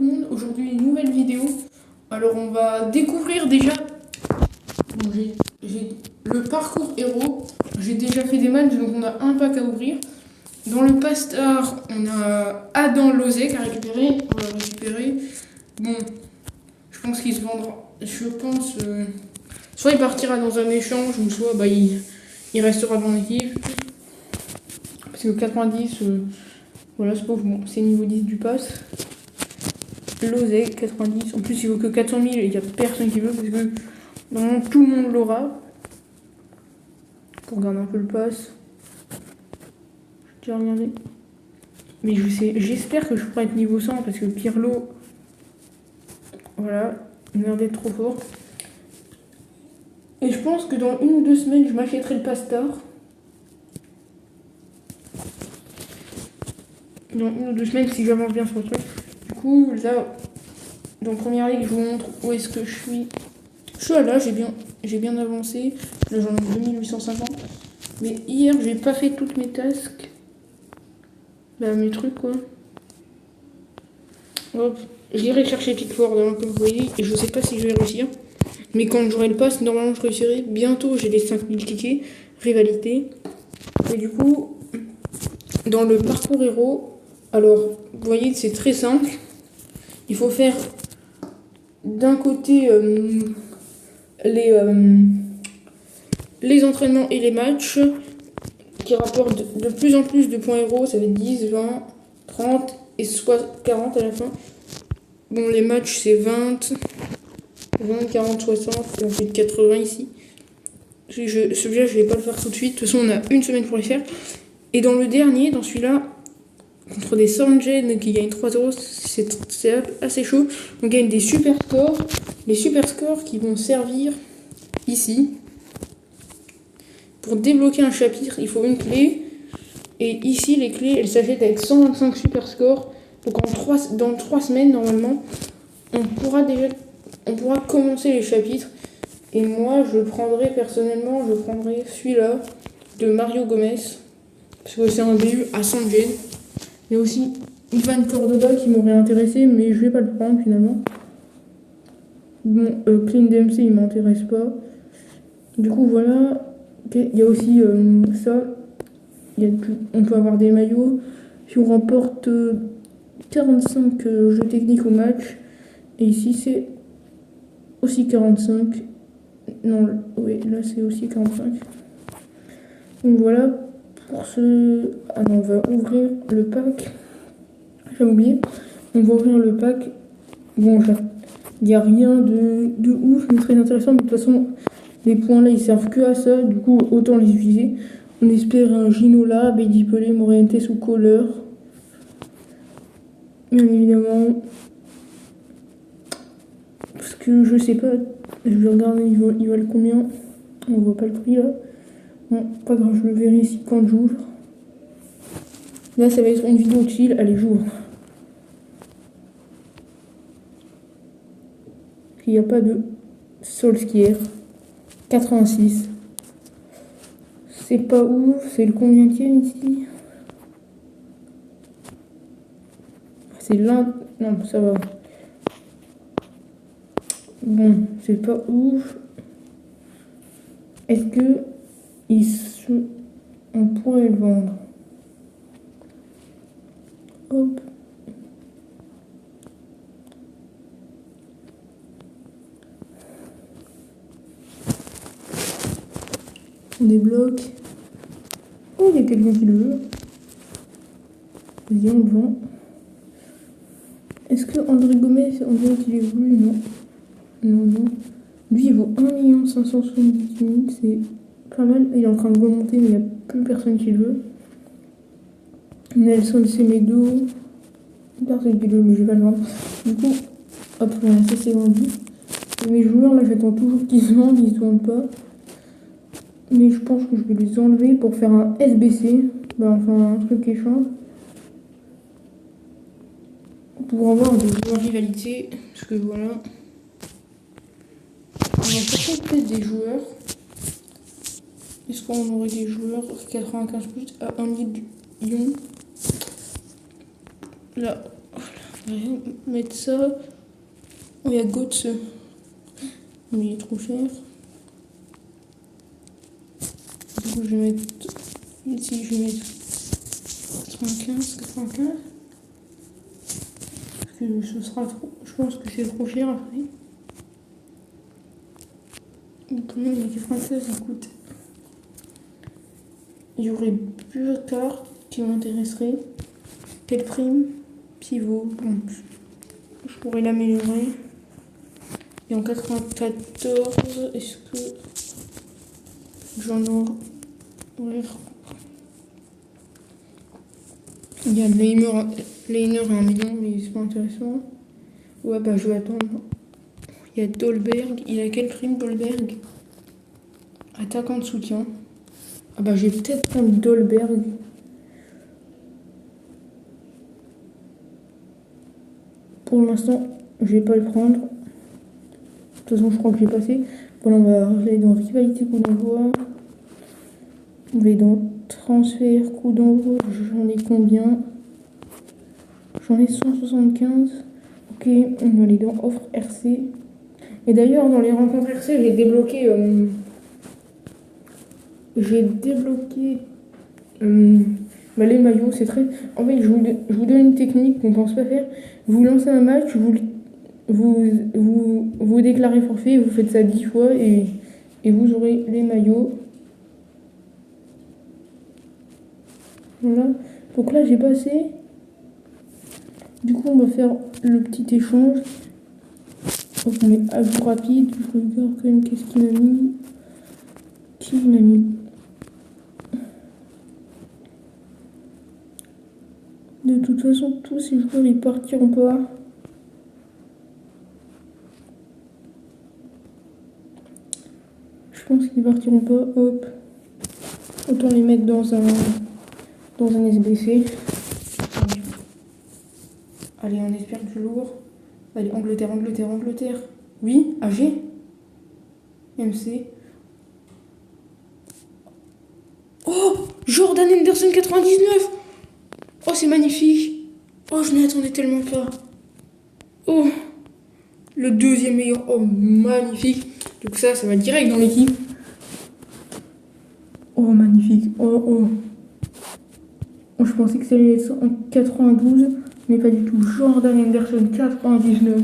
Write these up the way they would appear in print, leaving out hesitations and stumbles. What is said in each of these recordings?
le monde, aujourd'hui une nouvelle vidéo. Alors on va découvrir déjà j'ai le parcours héros. J'ai déjà fait des matchs donc on a un pack à ouvrir. Dans le pastar on a Adam Lozek à récupérer. On va récupérer. Bon, je pense qu'il se vendra. Je pense soit il partira dans un échange ou soit il restera dans l'équipe. Parce que 90 voilà, c'est pauvre, bon, c'est niveau 10 du pass. Lozek, 90. En plus, il vaut que 400 000 et il n'y a personne qui veut parce que normalement tout le monde l'aura. Pour regarder un peu le pass. J'ai déjà regardé. Mais j'espère que je pourrai être niveau 100 parce que Pirlo, voilà, il m'a l'air d'être trop fort. Et je pense que dans 1 ou 2 semaines, je m'achèterai le pastar. Dans 1 ou 2 semaines, si j'avance bien sur le truc. Du coup, là, dans Première Ligue, je vous montre où est-ce que je suis. Je suis là, j'ai bien avancé. Là, j'en ai 2850. Mais hier, j'ai pas fait toutes mes tasks. Bah, mes trucs, quoi. Hop. J'irai chercher Pickford, hein, comme vous voyez, et je sais pas si je vais réussir. Mais quand j'aurai le pass, normalement, je réussirai. Bientôt, j'ai les 5000 tickets. Rivalité. Et du coup, dans le parcours héros, alors, vous voyez, c'est très simple. Il faut faire d'un côté les entraînements et les matchs qui rapportent de plus en plus de points héros. Ça va être 10, 20, 30 et soit 40 à la fin. Bon, les matchs c'est 20, 40, 60 et ensuite 80 ici. Celui-là, je vais pas le faire tout de suite. De toute façon, on a une semaine pour les faire. Et dans le dernier, dans celui-là, contre des Sanjen qui gagnent 3-0, c'est assez chaud. On gagne des super scores. Les super scores qui vont servir ici. Pour débloquer un chapitre, il faut une clé. Et ici, les clés, elles s'achètent avec 125 super scores. Donc dans 3 semaines, normalement, on pourra commencer les chapitres. Et moi, personnellement, je prendrai celui-là de Mario Gomez. Parce que c'est un BU à Sanjen. Il y a aussi Ivan Cordoba qui m'aurait intéressé, mais je vais pas le prendre finalement. Bon, Clean Dempsey, il m'intéresse pas. Du coup, voilà. Okay. Il y a aussi ça. On peut avoir des maillots. Si on remporte 45 jeux techniques au match. Et ici, c'est aussi 45. Non, oui, là, c'est aussi 45. Donc voilà. Pour ce... Ah non, on va ouvrir le pack. J'ai oublié. On va ouvrir le pack. Bon, il n'y a rien de ouf, mais très intéressant. Mais de toute façon, les points là, ils servent que à ça. Du coup, autant les utiliser. On espère un Ginola, Baby Pelé, Morientes ou Kohler. Bien évidemment. Parce que je sais pas. Je vais regarder, ils valent combien. On voit pas le prix là. Bon, pas grave, je le verrai ici quand j'ouvre. Là, ça va être une vidéo chill. Allez, j'ouvre. Il n'y a pas de Solskjaer. 86. C'est pas ouf. C'est le combienième ici? C'est l'un. Non, ça va. Bon, c'est pas ouf. Est-ce que on pourrait le vendre? Hop. On débloque. Oh, il y a quelqu'un qui le veut. Vas-y, on le vend. Est-ce que André Gomez, on dirait qu'il est voulu? Non. Non. Lui, il vaut 1 570 000. C'est pas mal. Il est en train de remonter, mais il n'y a plus personne qui le veut. Nelson Semedo. Personne qui le veut, mais je vais pas le vendre. Du coup, hop, voilà, ça c'est vendu. Et mes joueurs, là, j'attends toujours qu'ils se vendent. Ils se vendent pas. Mais je pense que je vais les enlever pour faire un SBC. Enfin, un truc échange. Pour avoir des joueurs rivalité. Parce que voilà. On va peut-être des joueurs. Est-ce qu'on aurait des joueurs 95 plus à 1 million? Là. Je vais mettre ça. Oh, il y a Goats. Mais il est trop cher. Du coup, je vais mettre ici, je vais mettre 95. Parce que ce sera trop. Je pense que c'est trop cher après. Donc, même les 96, ça coûte. Il y aurait deux cartes qui m'intéresseraient. Quelle prime? Pivot. Donc, je pourrais l'améliorer. Et en 94, est-ce que j'en aurai? Ouais. Il y a Lainer à 1 million, mais c'est pas intéressant. Ouais, bah je vais attendre. Il y a Dolberg. Il a quelle prime, Dolberg? Attaquant de soutien. Ah bah je vais peut-être prendre Dolberg. Pour l'instant, je vais pas le prendre. De toute façon, je crois que j'ai passé. Voilà, on va aller dans rivalité coup d'envoi. On va aller dans transfert coup d'envoi. J'en ai combien? J'en ai 175. Ok, on va aller dans offre RC. Et d'ailleurs, dans les rencontres RC, j'ai débloqué. Bah, les maillots. C'est très. En fait, je vous donne une technique qu'on pense pas faire. Vous lancez un match, vous déclarez forfait, vous faites ça 10 fois et vous aurez les maillots. Voilà. Donc là, j'ai passé. Du coup, on va faire le petit échange. Donc, on met ajout rapide. Je regarde quand même qu'est-ce qu'il m'a mis. Qui m'a mis? De toute façon, tous ces joueurs, ils partiront pas. Je pense qu'ils partiront pas. Hop. Autant les mettre dans un SBC. Allez, on espère du lourd. Allez, Angleterre. Oui, AG. MC. Oh, Jordan Henderson 99. Oh, c'est magnifique. Oh, je m'y attendais tellement pas. Oh, le deuxième meilleur. Oh, magnifique. Donc ça va direct dans l'équipe. Oh, magnifique. Oh. Je pensais que ça allait être en 92, mais pas du tout. Jordan Henderson 99.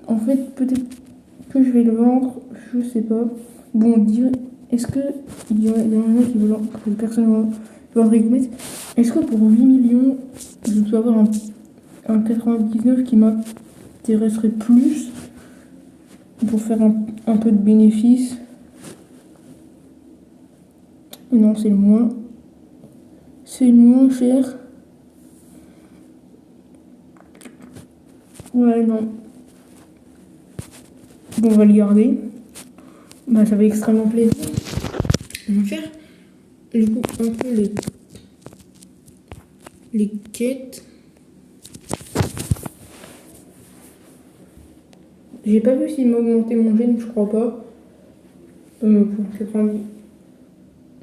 En fait, peut-être que je vais le vendre, je sais pas. Bon, est-ce que il y en a qui veulent, que personne va mettre. Est-ce que pour 8 millions, je peux avoir un 99 qui m'intéresserait plus pour faire un peu de bénéfice? Et non, c'est le moins. C'est le moins cher. Ouais, non. Bon, on va le garder. Bah, ça fait extrêmement plaisir. On va faire du coup un peu les quêtes. J'ai pas vu s'il m'a augmenté mon gène, je crois pas. Pour 90.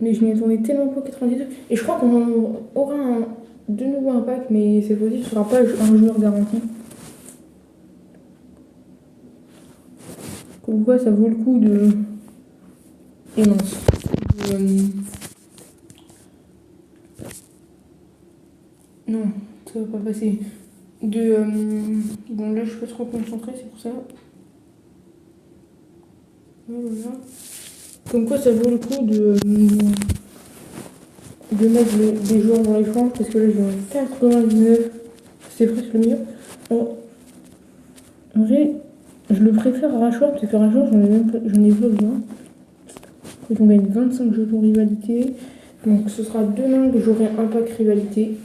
Mais je m'y attendais tellement pas 99. Et je crois qu'on aura de nouveau un pack, mais cette fois-ci, ce sera pas un joueur garanti. Comme quoi, ça vaut le coup de. Et non. Non, ça va pas passer. Bon, là, je suis pas trop concentrée, c'est pour ça. Voilà. Comme quoi, ça vaut le coup de mettre des joueurs dans les franges, parce que là, j'ai 99. C'est presque le mieux. En vrai, je le préfère à Rashford, parce que Rashford, j'en ai pas besoin. Donc on gagne 25 jetons rivalité. Donc ce sera demain que j'aurai un pack rivalité.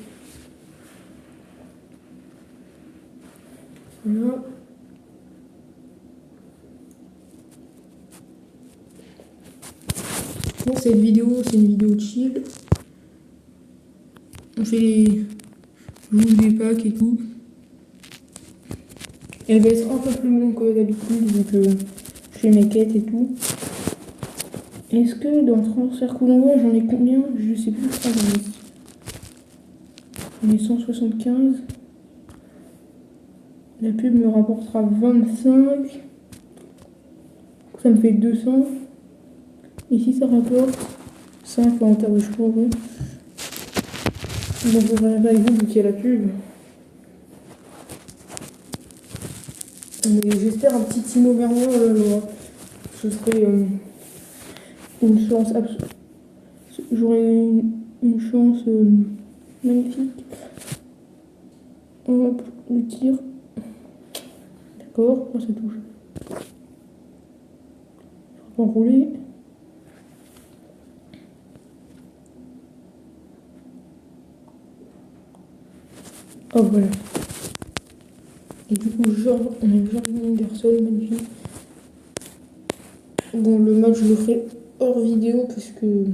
Voilà. Pour cette vidéo, c'est une vidéo chill. On fait des packs et tout. Elle va être un peu plus longue que d'habitude, vu que je fais mes quêtes et tout. Est-ce que dans transfert coup d'envoi, j'en ai combien? Je sais plus, je crois que On est 175. La pub me rapportera 25. Ça me fait 200. Ici, ça rapporte 5 en termes de chevaux. Donc, je vais avec vous vu qu'il y a la pub. Mais j'espère un petit Timo Werner. Ce serait une chance absolue. J'aurais une chance magnifique. Hop, le tir. D'accord, ça touche. Je vais enrouler. Oh voilà. Et du coup, on a Jordan Henderson, magnifique. Bon, le match, je le ferai hors vidéo parce que.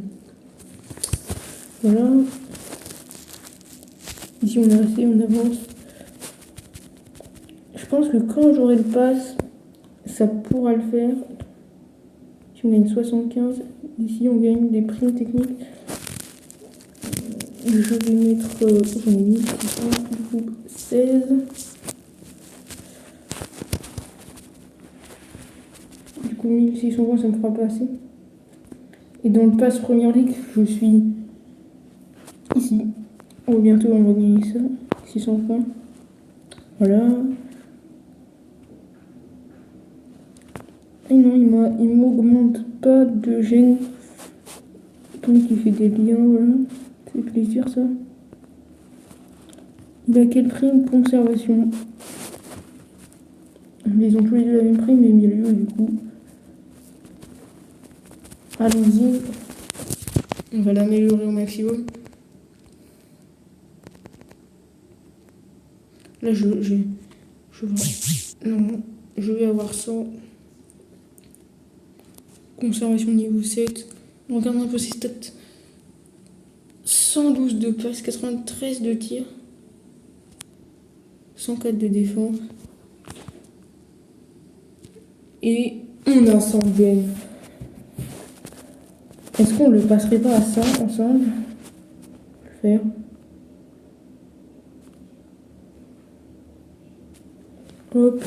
Voilà. Ici, on est resté, on avance. Je pense que quand j'aurai le pass, ça pourra le faire. Si on gagne 75, ici, on gagne des primes techniques. Je vais mettre. J'en ai mis 600, du coup, 16. Du coup, 1600 points, ça me fera pas assez. Et dans le pass Première Ligue, je suis ici. Oh, bientôt, on va gagner ça. 600 points. Voilà. Et non, il m'augmente pas de gêne. Donc, il fait des liens, voilà. C'est plaisir, ça. Il a quelle prime? Conservation. Ils ont tous les deux la même prime, mais milieu, du coup. Allons-y. On va l'améliorer au maximum. Là, je vais avoir 100. Conservation niveau 7. On regarde un peu ses stats. 112 de passe, 93 de tir. 104 de défense. Et on a 100 gains. Est-ce qu'on le passerait pas à ça ensemble? Je vais le faire. Hop.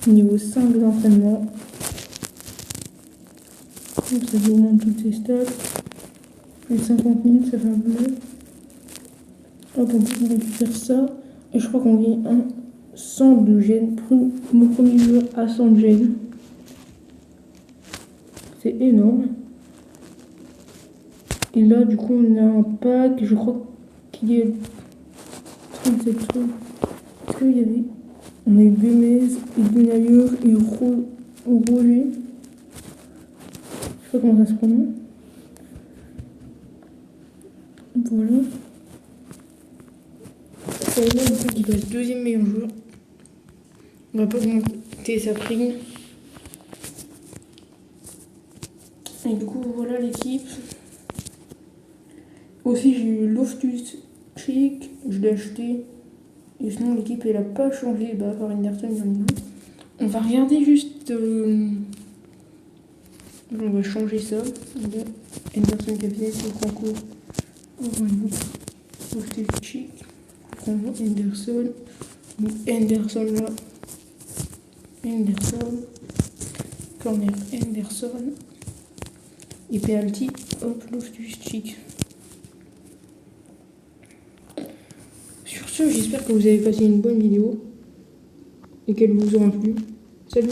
Niveau 5 d'entraînement. Comme ça augmente toutes ses stats. Plus 50 000, ça fait un peu mieux. Hop, on récupère ça. Et je crois qu'on gagne un 100 de gènes. Mon premier jeu à 100 de gènes. C'est énorme. Et là, du coup, on a un pack. Je crois qu'il y a 37 trucs. Est-ce qu'il y avait... On a eu Gomez, et Benayer, et Roger. Je sais pas comment ça se prononce. Voilà. Et là, du coup, il passe deuxième meilleur joueur. On va pas augmenter sa prime. Et du coup, voilà l'équipe. Aussi, j'ai eu Loftus Cheek. Je l'ai acheté. Et sinon, l'équipe, elle a pas changé. Bah, par Henderson, il y en a une. On va regarder juste... On va changer ça. Henderson capitaine, c'est le concours. Loftus Cheek. Henderson. Henderson là. Henderson. Corner Henderson. Et penalty. Hop, Loftus Cheek. Sur ce, j'espère que vous avez passé une bonne vidéo et qu'elle vous aura plu. Salut!